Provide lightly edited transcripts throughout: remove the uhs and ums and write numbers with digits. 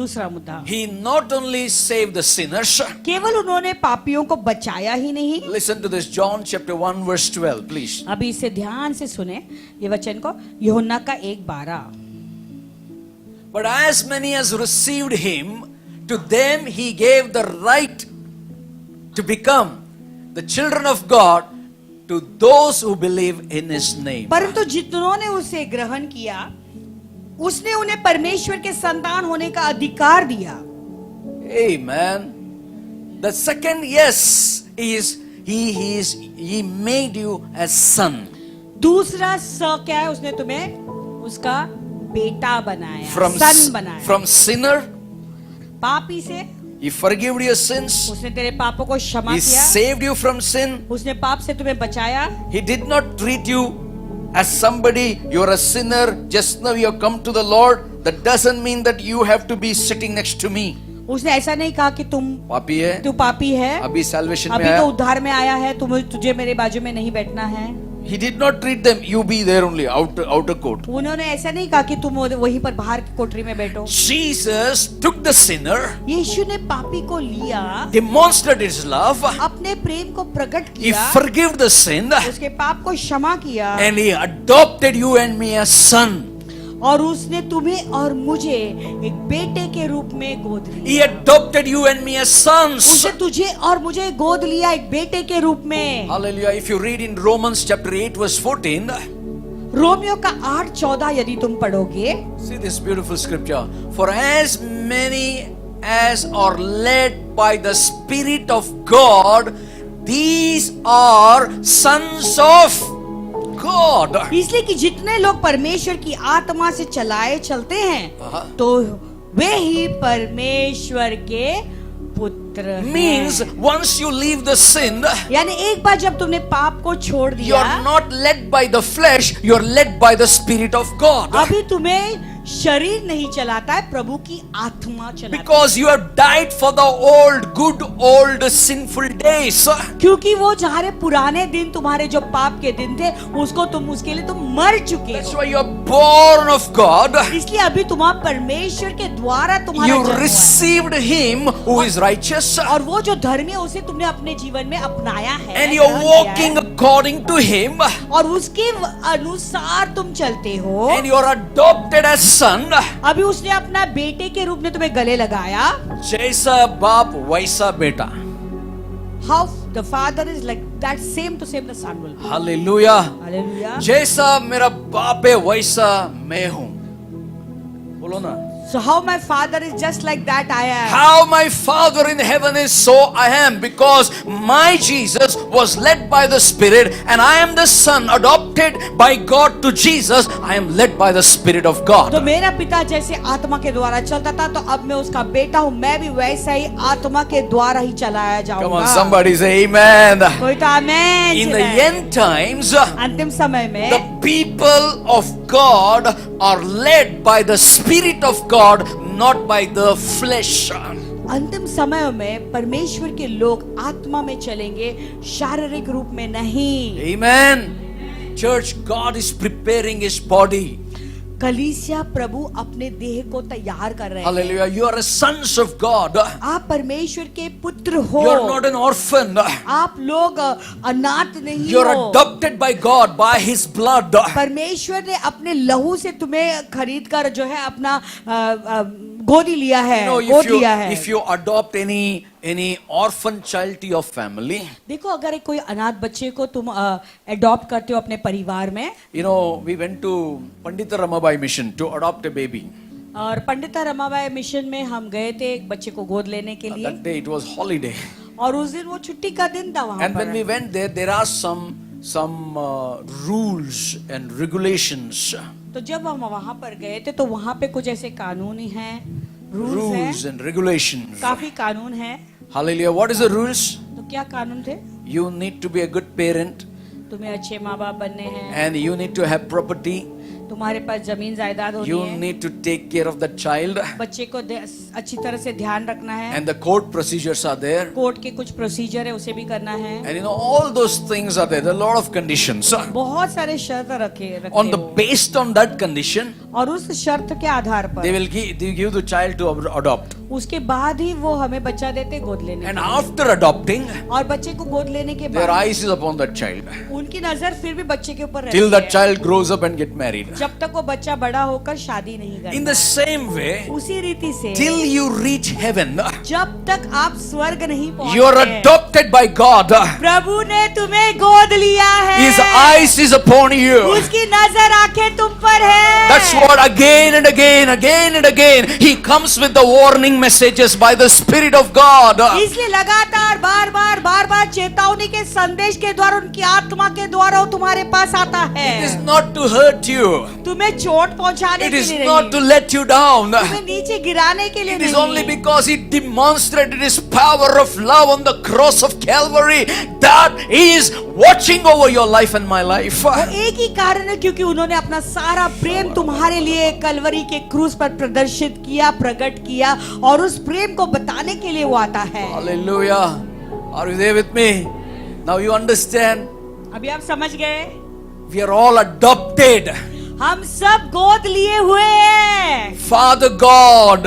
दूसरा मुद्दा, He not only saved the sinners. केवल उन्होंने पापियों को बचाया ही नहीं। Listen to this, John chapter 1 verse 12, please. अभी इसे ध्यान से सुने ये वचन को, यूहन्ना का 1:12। But as many as received him, to them he gave the right to become the children of God, to those who believe in his name. परंतु जितनों उसे ग्रहण किया, उसने उन्हें परमेश्वर के संतान होने का अधिकार दिया। Amen. The second yes is he made you as son. दूसरा स क्या है? उसने तुम्हें उसका बेटा बनाया, सन बनाया। From sinner, पापी से he forgave your sins. उसने तेरे पापों को क्षमा He किया, saved you from sin. उसने पाप से तुम्हें बचाया। He did not treat you as somebody, you're a sinner, just now you have come to the Lord. That doesn't mean that you have to be sitting next to me. उसने ऐसा नहीं कहा कि तू पापी है, पापी है, अभी salvation में अभी आया। तो उद्धार में आया है, तुझे मेरे बाजू में नहीं बैठना है। He did not treat them, you be there only, outer court. उन्होंने ऐसा नहीं कहा कि तुम वहीं पर बाहर की कोठरी में बैठो। Jesus took the sinner, यीशु ने पापी को लिया, demonstrated his love, अपने प्रेम को प्रकट he किया, forgave the sin, उसके पाप को क्षमा किया, and he adopted you and me as son. और उसने तुम्हें और मुझे एक बेटे के रूप में गोद लिया। He adopted you and me as sons. उसने तुझे और मुझे गोद लिया एक बेटे के रूप में। Hallelujah. If you read in Romans chapter 8 verse 14, Romeo का 8:14 यदि तुम पढ़ोगे, see this beautiful scripture. For as many as are led by the Spirit of God, these are sons of God. इसलिए कि जितने लोग परमेश्वर की आत्मा से चलाए चलते हैं, तो वे ही परमेश्वर के पुत्र Means हैं। once you leave the sin, यानी एक बार जब तुमने पाप को छोड़ you दिया, are not led by the flesh, you are led by the Spirit of God. अभी तुम्हें शरीर नहीं चलाता है, प्रभु की आत्मा चलाता है। Because you have died for the good old sinful days. क्योंकि वो जहां पुराने दिन, तुम्हारे जो पाप के दिन थे, उसके लिए तुम मर चुके That's हो। why you are born of God. इसलिए अभी तुम्हारा परमेश्वर के द्वारा तुम्हारा You जन्म हुआ है। received Him who is righteous, और वो जो धर्मी है उसे तुमने अपने जीवन में अपनाया है, and you are ग्रहण किया है, walking according to Him, और उसके अनुसार तुम चलते हो। and you are adopted as son. अभी उसने अपना बेटे के रूप में तुम्हें गले लगाया। जैसा बाप वैसा बेटा। How the father is like that, same to same the son will be. Hallelujah. Hallelujah. जैसा मेरा बाप है वैसा मैं हूँ। बोलो ना। So how my father is just like that I am. How my Father in heaven is, so I am, because my Jesus was led by the Spirit, and I am the son adopted by God to Jesus. I am led by the Spirit of God. तो मेरा पिता जैसे आत्मा के द्वारा चलता था, तो अब मैं उसका बेटा हूँ, मैं भी वैसा ही आत्मा के द्वारा ही चलाया Come जाऊंगा। on, somebody say amen. कोई तो आमेन। In the end times, अंतिम समय में the people of God are led by the Spirit of God, not by the flesh. अंतिम समय में परमेश्वर के लोग आत्मा में चलेंगे, शारीरिक रूप में नहीं। Amen. Church, God is preparing His body. कलीसिया प्रभु अपने देह को तैयार कर रहे हैं। Hallelujah. You are a sons of God. आप परमेश्वर के पुत्र हो। You are not an orphan. आप लोग अनाथ नहीं You are हो। adopted by God by His blood. परमेश्वर ने अपने लहू से तुम्हें खरीद कर जो है अपना गोदी लिया है, You know, गोद लिया है। if you adopt any orphan child to your family, देखो, अगर एक कोई अनाथ बच्चे को तुम अडॉप्ट करते हो अपने परिवार में, you know, we went to Pandita Ramabai mission to adopt a baby. और पंडिता रमाबाई मिशन में हम गए थे एक बच्चे को गोद लेने के लिए, That day it was holiday. और उस दिन वो छुट्टी का दिन था वहां And when we पर। went there, there are some rules and regulations. तो जब हम वहां पर गए थे, तो वहां पे कुछ ऐसे कानून हैं, रूल्स Rules हैं, and regulations. काफी कानून हैं। Hallelujah. What is the rules? तो क्या कानून थे? You need to be a good parent, तुम्हें अच्छे माँ बाप बनने हैं, and you need to have property. तुम्हारे पास जमीन जायदाद होनी you है, need to take care of that child, बच्चे को अच्छी तरह से ध्यान रखना है, and the court procedures are there, court के कुछ प्रोसीजर है उसे भी करना है, and all those things are there. There are a lot of conditions. बहुत सारे शर्त रखे On the हो, based on that condition, और उस शर्त के आधार they पर will give the child to adopt, उसके बाद ही वो हमें बच्चा देते गोद लेने and के लिए। after adopting, और बच्चे को गोद लेने के their बाद eyes is upon that child उनकी नजर फिर भी बच्चे के ऊपर रहती till that है, child grows up and get married. जब तक वो बच्चा बड़ा होकर शादी नहीं In the करता। same way, उसी रीति से till you reach heaven, जब तक आप स्वर्ग नहीं you are पहुंचते, adopted by God. प्रभु ने तुम्हें गोद लिया है, His eyes is upon you. उसकी नजर आंखें तुम पर है। That's what again and again and again he comes with the warning messages by the Spirit of God. इसलिए लगातार बार बार चेतावनी के संदेश के द्वारा, उनकी आत्मा के द्वारा वो तुम्हारे पास आता It is है, not to hurt you. तुम्हें चोट पहुंचाने It के is लिए not to नहीं, let you down. तुम्हें नीचे गिराने के लिए It is only नहीं, because he demonstrated his power of love on the cross of Calvary that he is watching over your life and my life. वो एक ही कारण है क्योंकि उन्होंने अपना सारा प्रेम तुम्हारे लिए कलवरी के क्रूस पर प्रदर्शित किया, प्रकट किया, और उस प्रेम को बताने के लिए वो आता है। Hallelujah. Are you there with me? Now you understand. अभी आप समझ गए, We are all adopted. हम सब गोद लिए हुए हैं। Father God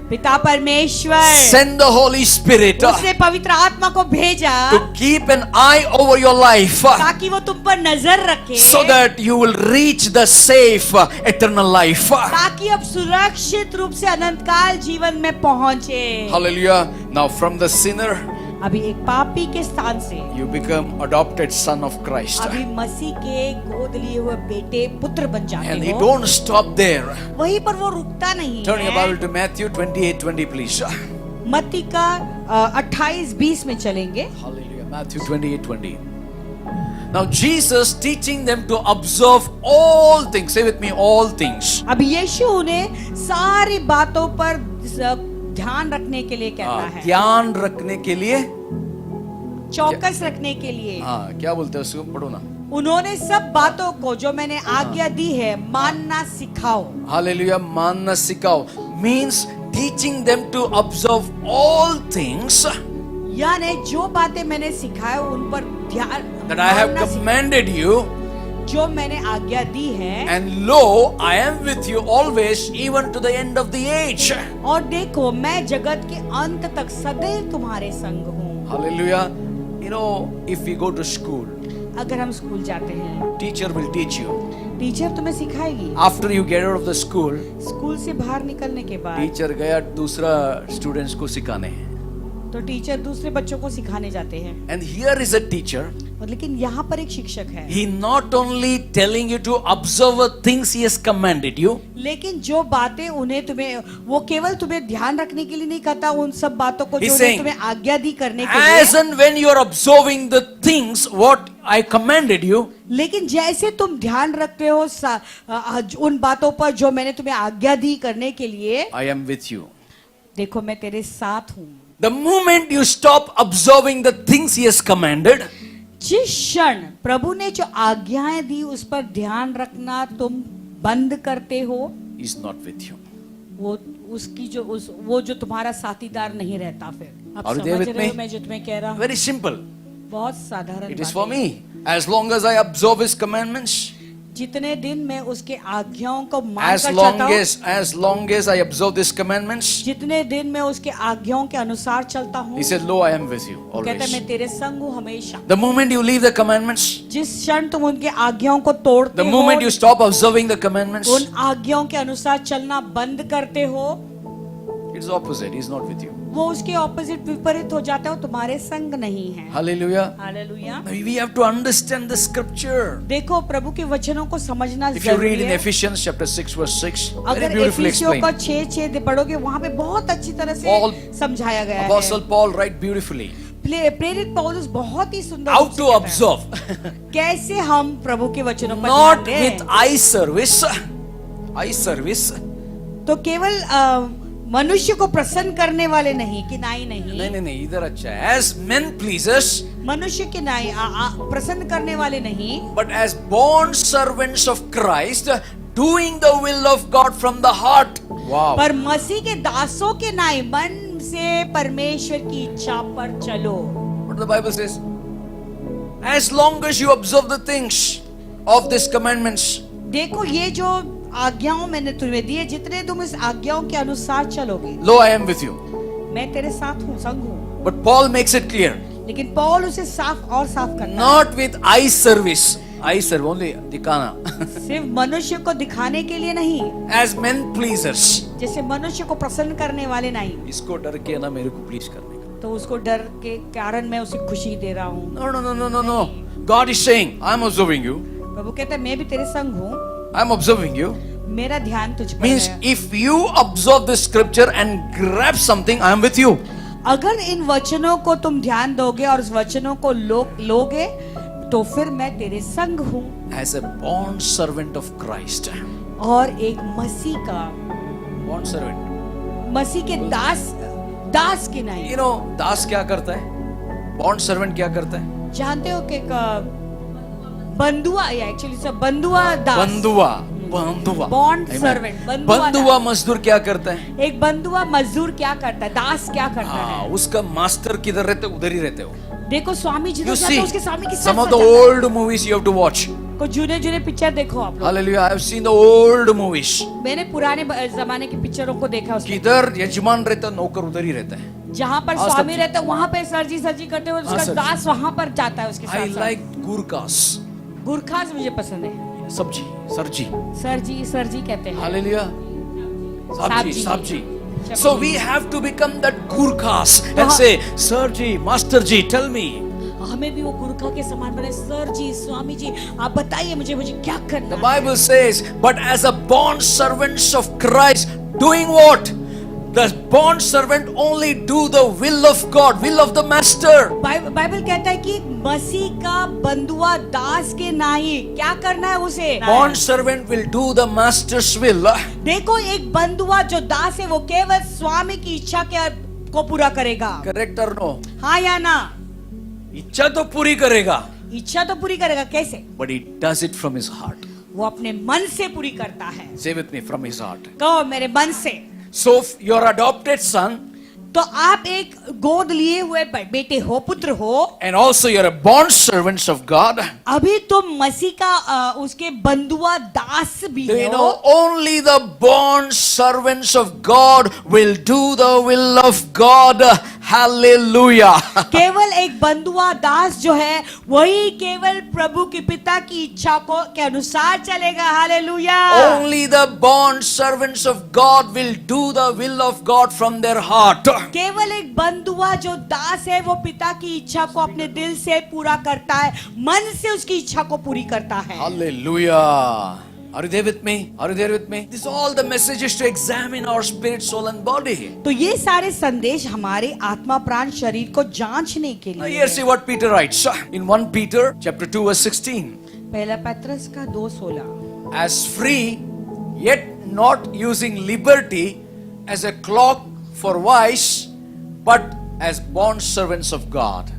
पिता परमेश्वर send the Holy Spirit उसने पवित्र आत्मा को भेजा to keep an eye over your life ताकि वो तुम पर नजर रखे, so that you will reach the safe eternal life. ताकि अब सुरक्षित रूप से अनंत काल जीवन में पहुंचे। Hallelujah. Now from the sinner अभी एक पापी के स्थान से you become adopted son of Christ. अभी मसीह के गोद लिए हुए बेटे पुत्र बन And जाते he हो। don't stop there. वहीं पर वो रुकता नहीं Turn your है। Bible to Matthew 28:20 please. मत्ती का 28:20 में चलेंगे। Hallelujah. Matthew 28:20. Now Jesus teaching them to observe all things. Say with me, all things. अब यीशु उन्हें सारी बातों पर ध्यान रखने के लिए कहता है, ध्यान रखने के लिए, चौकस रखने के लिए। हाँ क्या बोलते हैं उसको, पढ़ो ना। उन्होंने सब बातों को जो मैंने आज्ञा दी है मानना सिखाओ। हालेलुया, मानना सिखाओ means teaching them to observe all things यानी जो बातें मैंने सिखाए उन पर ध्यान, that I have मानना सिखाओ। commanded you, जो मैंने आज्ञा दी है, and lo, I am with you always, even to the end of the age. और देखो मैं जगत के अंत तक सदैव तुम्हारे संग हूँ। Hallelujah. You know, if we go to school, अगर हम स्कूल जाते हैं, teacher will teach you. Teacher तुम्हें सिखाएगी। After you get out of the school, school से बाहर निकलने के बाद टीचर गया दूसरा स्टूडेंट्स को सिखाने, तो टीचर दूसरे बच्चों को सिखाने जाते हैं। and here is a teacher. और लेकिन यहाँ पर एक शिक्षक है, He not only telling you to observe the things he has commanded you, लेकिन जो बातें उन्हें तुम्हें, वो केवल तुम्हें ध्यान रखने के लिए नहीं कहता, उन सब बातों को He's जो saying, तुम्हें आज्ञा दी करने के as लिए। and when you are observing the things what I commanded you, लेकिन जैसे तुम ध्यान रखते हो उन बातों पर जो मैंने तुम्हें आज्ञा दी करने के लिए, I am with you. देखो मैं तेरे साथ हूँ। The moment you stop observing the things he has commanded, जिस क्षण प्रभु ने जो आज्ञाएं दी उस पर ध्यान रखना तुम बंद करते हो, he is not with you. वो उसकी जो वो जो तुम्हारा साथीदार नहीं रहता। फिर आप Are you there समझ with रहे हो me? मैं जो तुम्हें कह रहा हूँ, Very simple. बहुत साधारण It is बात for है। me. As long as I observe his commandments, जितने दिन मैं उसके आज्ञाओं को as मानकर long चलता हूँ, as I observe these commandments, जितने दिन मैं उसके आज्ञाओं के अनुसार चलता हूँ, he said, lo, I am with you कहता है always. मैं तेरे संग हूँ हमेशा। The moment you leave the commandments, जिस क्षण तुम उनके आज्ञाओं को तोड़ते the moment you हो, stop observing the commandments, उन आज्ञाओं के अनुसार चलना बंद करते हो, it's opposite. He's not with you. वो उसके ऑपोजिट विपरीत हो जाता है, वो तुम्हारे संग नहीं है। Hallelujah. Hallelujah. We have to understand the scripture. देखो प्रभु के वचनों को समझना If you read जरूरी in है। Ephesians chapter 6 verse 6, very अगर beautifully एफिसियों का explained. 6:6 पढ़ोगे वहां पे बहुत अच्छी तरह से Paul- समझाया गया है। Apostle Paul write beautifully. प्रेरित पौलुस बहुत ही सुंदर How रूप से to कहता है, observe. कैसे हम प्रभु के वचनों पर Not ध्यान with दें। eye service. Eye service. तो केवल मनुष्य को प्रसन्न करने वाले नहीं, कि नाई नहीं, नहीं इधर अच्छा है. As men pleasers, मनुष्य के नाई प्रसन्न करने वाले नहीं, but as born servants of Christ, doing the will of God from the heart. Wow. पर मसीह के दासों के नाई मन से परमेश्वर की इच्छा पर चलो. What the Bible says? As long as you observe the things of these commandments, देखो ये जो आज्ञाओं मैंने तुम्हें दी है, जितने तुम इस आज्ञाओं के अनुसार चलोगे, lo, I am with you. मैं तेरे साथ हूँ, संग हूँ. But Paul makes it clear. लेकिन पौल उसे साफ और साफ करता Not with eye service. Eye serve only दिखाना. है, सिर्फ मनुष्य को दिखाने के लिए नहीं, As men pleasers. जैसे मनुष्य को प्रसन्न करने वाले नहीं. इसको डर के ना मेरे को प्लीज करने का. तो उसको डर के कारण मैं उसे खुशी दे रहा हूँ. No, no, no, no, no, no. God is saying, I am observing you. प्रभु कहता है मैं भी तेरे संग हूँ, I am observing you. मेरा ध्यान तुझ पर Means है. if you observe this scripture and grab something, I am with you. अगर इन वचनों को तुम ध्यान दोगे और उस वचनों को लोगे, तो फिर मैं तेरे संग हूँ. As a bond servant of Christ. और एक मसीह का, Bond servant. मसीह के दास के नहीं. You know, दास क्या करता है? Bond servant क्या करता है? जानते हो कि एक बंधुआ, या एक्चुअली सब बंधुआ दास, बंधुआ. Bond Amen. सर्वेंट, बंधुआ मजदूर क्या करता है? एक बंधुआ मजदूर क्या करता है, दास क्या करता हाँ, है. उसका मास्टर किधर रहते उधर ही रहते हो. देखो स्वामी जिधर You जाते see, हैं उसके स्वामी की some of the old movies you have to watch. को जुने पिक्चर देखो आप लोग. Hallelujah, I have seen the old movies. मैंने पुराने जमाने की पिक्चरों को देखा. उसमें किधर यजमान रहता नौकर उधर ही रहता है. जहाँ पर हाँ, स्वामी सर। रहता है वहाँ पे सर्जी करते हुए उसका सर। दास वहाँ पर जाता है उसके I साथ. like gurkhas. गुरखास मुझे पसंद है. सब्जी, सरजी. सरजी कहते हैं. Hallelujah. Sabji. Sabji. So we have to become that gurkhas and say, Sirji, Master ji, tell me. हमें भी वो गुरखा के समान बने. सर जी, स्वामी जी, आप बताइए मुझे क्या करना The है. Bible says, but as a bond servants of Christ, doing what? The bond servant only do the will of God, will of the master. Bible कहता है कि मसीह का बंधुआ दास के नहीं, क्या करना है उसे. Bond servant will do the master's will. देखो एक बंधुआ जो दास है वो केवल स्वामी की इच्छा को पूरा करेगा. Correct or no? हाँ या ना. इच्छा तो पूरी करेगा. इच्छा तो पूरी करेगा. कैसे? But he does it from his heart. वो अपने मन से पूरी करता है. Say with me, from his heart. कहो मेरे मन से. So your adopted son, तो आप एक गोद लिए हुए बेटे हो, पुत्र हो. and also you're a bond servants of God. अभी तुम मसीह का उसके बंधुआ दास भी Do you हो. know only the bond servants of God will do the will of God. Hallelujah. केवल एक बंधुआ दास जो है वही केवल प्रभु के पिता की इच्छा के अनुसार चलेगा. Hallelujah. Only the bond servants of God will do the will of God from their heart. केवल एक बंधुआ जो दास है वो पिता की इच्छा को अपने दिल से पूरा करता है, मन से उसकी इच्छा को पूरी करता है. Hallelujah. Are you there with me? Are you there with me? These are all the messages to examine our spirit, soul and body. तो ये सारे संदेश हमारे आत्मा प्राण शरीर को जांचने के Now लिए here है. see what Peter writes in 1 Peter chapter 2 verse 16. पहला पत्रस का 2:16. As free, yet not using liberty as a clock for vice, but as bond servants of God.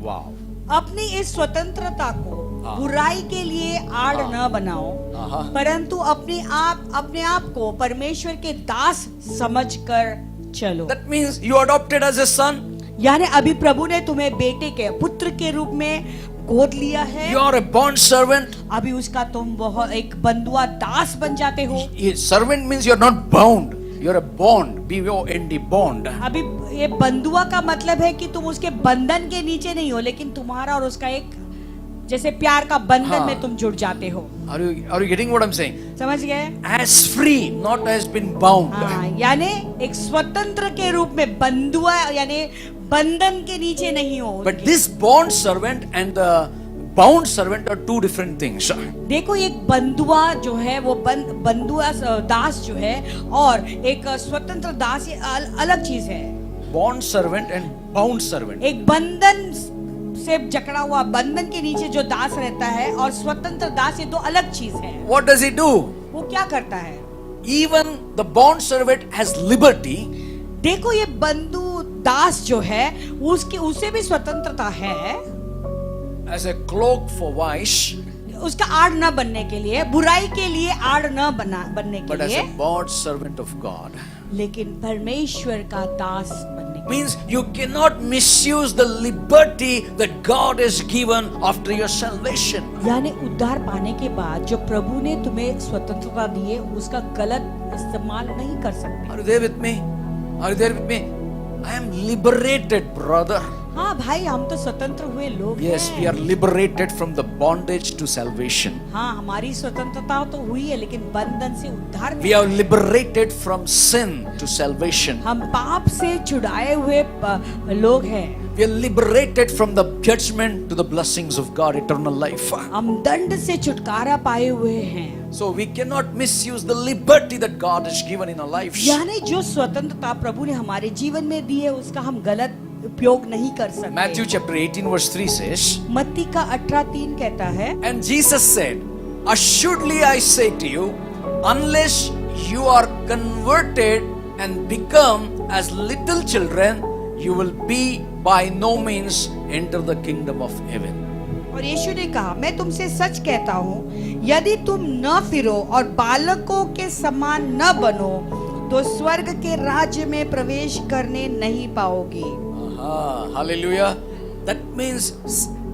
Wow. अपनी इस स्वतंत्रता को हाँ. बुराई के लिए आड़ हाँ. न बनाओ, हाँ. परंतु अपने आप को परमेश्वर के दास समझकर चलो. That means you adopted as a son. यानी अभी प्रभु ने तुम्हें बेटे के पुत्र के रूप में गोद लिया है. You are a bond servant. अभी उसका तुम बहुत एक बंधुआ दास बन जाते हो. Servant means you are not bound. You are a bond. B-O-N-D, bond. अभी ये बंधुआ का मतलब है कि तुम उसके बंधन के नीचे नहीं हो, लेकिन तुम्हारा और उसका एक जैसे प्यार का बंधन हाँ. में तुम जुड़ जाते हो. Are you getting what I'm saying? समझ गए? As free, not as been bound. हाँ, यानी एक स्वतंत्र के रूप में बंधुआ यानी बंधन के नीचे नहीं हो. But this bond servant and the bound servant are two different things. देखो एक बंधुआ जो है वो बंधुआ दास जो है और एक स्वतंत्र दास ये अलग चीज है. Bond servant and bound servant. एक बंधन से जकड़ा हुआ बंधन के नीचे जो दास रहता है और स्वतंत्र दास, ये दो अलग चीज है. What does he do? वो क्या करता है? Even the bond servant has liberty. देखो ये बंधु दास जो है उसे भी स्वतंत्रता है. As a cloak for vice. उसका आड़ न बनने के लिए, बुराई के लिए आड़ न बनने के but as लिए, a bond servant of God. लेकिन परमेश्वर का दास बनने के लिए। Means you cannot misuse the liberty that God has given after your salvation. यानी उद्धार पाने के बाद जो प्रभु ने तुम्हें स्वतंत्रता दी है, उसका गलत इस्तेमाल नहीं कर सकते। Are you there with me? Are you there with me? I am liberated, brother. हाँ भाई, हम तो स्वतंत्र हुए लोग Yes, हैं। we are liberated from the bondage to salvation. हाँ, हमारी स्वतंत्रता तो हुई है, लेकिन बंधन से उद्धार We are liberated from sin to salvation. हम पाप से छुड़ाए हुए लोग हैं। We are liberated from the judgment to the blessings of God, eternal life. हम दंड से छुटकारा पाए हुए हैं। So we cannot misuse the liberty that God has given in our lives. यानी जो स्वतंत्रता प्रभु ने हमारे जीवन में दी है, उसका हम गलत उपयोग नहीं कर सकते। Matthew chapter 18 verse 3 says, मत्ती का 18:3 कहता है, and Jesus said, assuredly I say to you, unless you are converted and become as little children, you will be by no means enter the kingdom of heaven. और यीशु ने कहा, मैं तुमसे सच कहता हूँ, यदि तुम न फिरो और बालकों के समान न बनो, तो स्वर्ग के राज्य में प्रवेश करने नहीं पाओगे। Hallelujah. That means,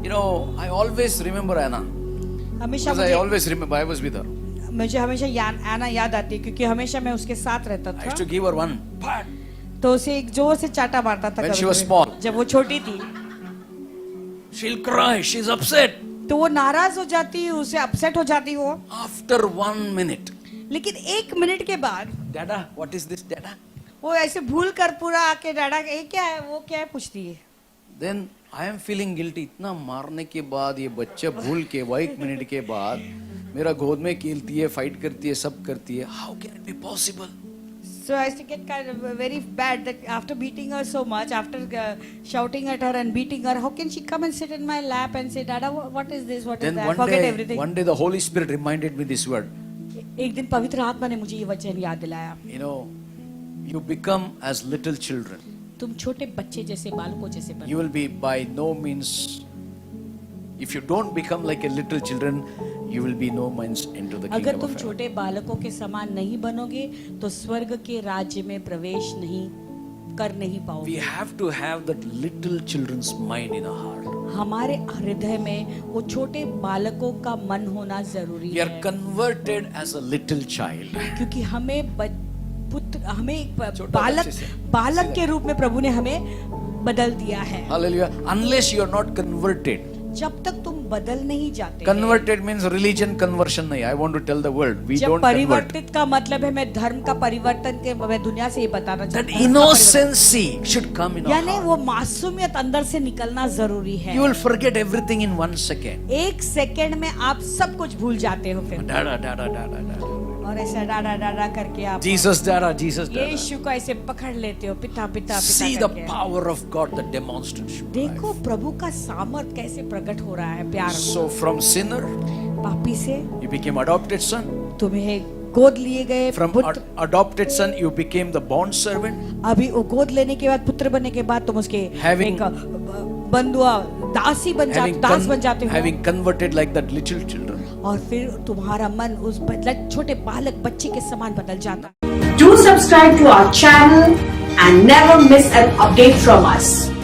you know, I always remember Anna. हमेशा Because I always remember, I was with her. मुझे हमेशा आना याद आती है, क्योंकि हमेशा मैं उसके साथ रहता I used था। to give her one pat. तो उसे एक जोर से चाटा मारता था When she कभी-कभी। was small. जब वो छोटी थी She'll cry, she's upset. तो वो नाराज हो जाती है, उसे अपसेट हो जाती हो। After 1 minute, लेकिन 1 मिनट के बाद Dada, what is this, Dada? वो ऐसे भूल कर पूरा आके डाटा, ये क्या है, वो क्या है, पूछती है। Then I am feeling guilty. इतना मारने के बाद ये बच्चा भूल के 1 मिनट के बाद मेरा गोद में खेलती है, फाइट करती है, सब करती है. How can it be possible? So I used to get kind of very bad that after beating her so much, after shouting at her and beating her, how can she come and sit in my lap and say, Dada, what is this, what is Then that? Forget everything. one day the Holy Spirit reminded me this word. एक दिन पवित्र आत्मा ने मुझे ये वचन याद दिलाया, You know, you become as little children. तुम छोटे बच्चे जैसे, बालकों जैसे बनो। You will be by no means, if you don't become like a little children, you will be no means into the अगर kingdom तुम of heaven. छोटे बालकों के समान नहीं बनोगे, तो स्वर्ग के राज्य में प्रवेश नहीं कर नहीं We पाओगे। have to have that little children's mind in our heart. हमारे हृदय में वो छोटे बालकों का मन होना जरूरी We are है, converted as a little child. क्योंकि हमें हमें एक छोटा बच्चे से। बालक के रूप में प्रभु ने हमें बदल दिया है। Hallelujah. Unless you are not converted. जब तक तुम बदल नहीं जाते। Converted means religion conversion नहीं. I want to tell the world, we जब don't convert. परिवर्तित का मतलब है मैं धर्म का परिवर्तन के, मैं दुनिया से ये बताना That चाहता हूँ। innocency should come in our यानी heart. वो मासूमियत अंदर से निकलना जरूरी है। You will forget everything in 1 second. 1 second में आप सब कुछ भूल जाते हो फिर, Dada, dada, dada, dada. और ऐसा डाडा डाडा करके आप Jesus, dada, Jesus, dada. यीशु को ऐसे पकड़ लेते हो, पिता पिता See पिता the करके। power of God that demonstrates you. देखो प्रभु का सामर्थ कैसे प्रकट हो रहा है प्यार में। So from sinner, पापी से you became adopted son. तुम्हें गोद लिए गए From पुत्र, adopted son, you became the bond servant. अभी वो गोद लेने के बाद, पुत्र बनने के बाद तुम उसके Having- एक बंधुआ दासी बन जाते, दास बन जाते हो। having converted like that little children. और फिर तुम्हारा मन उस छोटे बालक बच्चे के समान बदल जाता है। Do subscribe to our channel and never miss an update from us.